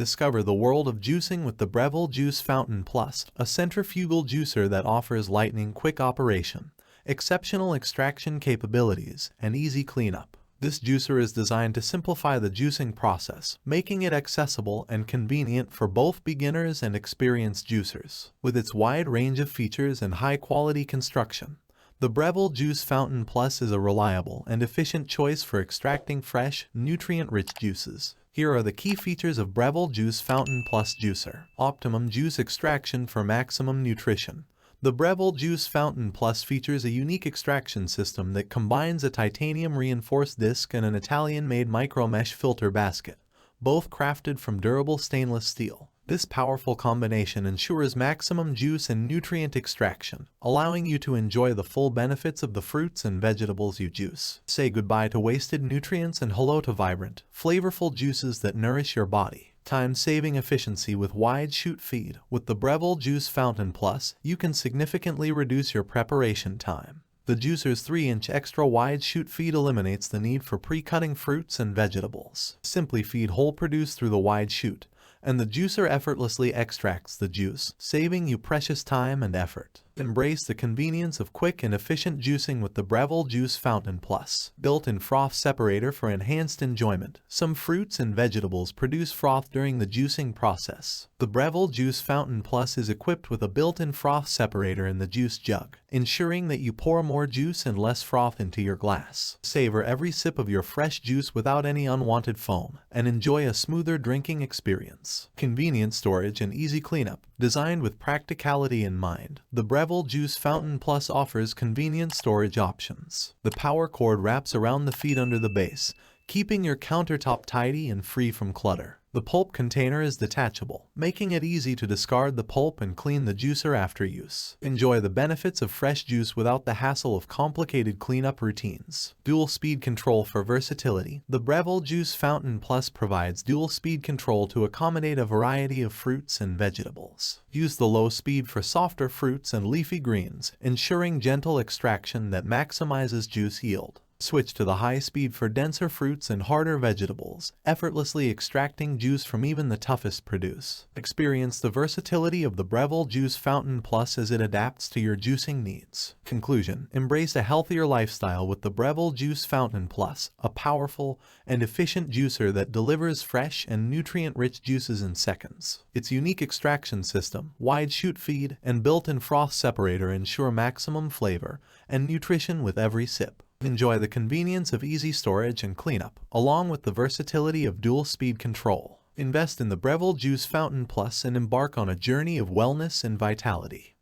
Discover the world of juicing with the Breville Juice Fountain Plus, a centrifugal juicer that offers lightning-quick operation, exceptional extraction capabilities, and easy cleanup. This juicer is designed to simplify the juicing process, making it accessible and convenient for both beginners and experienced juicers. With its wide range of features and high-quality construction, the Breville Juice Fountain Plus is a reliable and efficient choice for extracting fresh, nutrient-rich juices. Here are the key features of Breville Juice Fountain Plus Juicer. Optimum juice extraction for maximum nutrition. The Breville Juice Fountain Plus features a unique extraction system that combines a titanium-reinforced disc and an Italian-made micro-mesh filter basket, both crafted from durable stainless steel. This powerful combination ensures maximum juice and nutrient extraction, allowing you to enjoy the full benefits of the fruits and vegetables you juice. Say goodbye to wasted nutrients and hello to vibrant, flavorful juices that nourish your body. Time-saving efficiency with wide chute feed. With the Breville Juice Fountain Plus, you can significantly reduce your preparation time. The juicer's 3-inch extra wide chute feed eliminates the need for pre-cutting fruits and vegetables. Simply feed whole produce through the wide chute, and the juicer effortlessly extracts the juice, saving you precious time and effort. Embrace the convenience of quick and efficient juicing with the Breville Juice Fountain Plus. Built-in froth separator for enhanced enjoyment. Some fruits and vegetables produce froth during the juicing process. The Breville Juice Fountain Plus is equipped with a built-in froth separator in the juice jug, ensuring that you pour more juice and less froth into your glass. Savor every sip of your fresh juice without any unwanted foam, and enjoy a smoother drinking experience. Convenient storage and easy cleanup. Designed with practicality in mind, the Breville Juice Fountain Plus offers convenient storage options. The power cord wraps around the feet under the base, keeping your countertop tidy and free from clutter. The pulp container is detachable, making it easy to discard the pulp and clean the juicer after use. Enjoy the benefits of fresh juice without the hassle of complicated cleanup routines. Dual speed control for versatility. The Breville Juice Fountain Plus provides dual speed control to accommodate a variety of fruits and vegetables. Use the low speed for softer fruits and leafy greens, ensuring gentle extraction that maximizes juice yield. Switch to the high speed for denser fruits and harder vegetables, effortlessly extracting juice from even the toughest produce. Experience the versatility of the Breville Juice Fountain Plus as it adapts to your juicing needs. Conclusion: embrace a healthier lifestyle with the Breville Juice Fountain Plus, a powerful and efficient juicer that delivers fresh and nutrient-rich juices in seconds. Its unique extraction system, wide chute feed, and built-in froth separator ensure maximum flavor and nutrition with every sip. Enjoy the convenience of easy storage and cleanup, along with the versatility of dual speed control. Invest in the Breville Juice Fountain Plus and embark on a journey of wellness and vitality.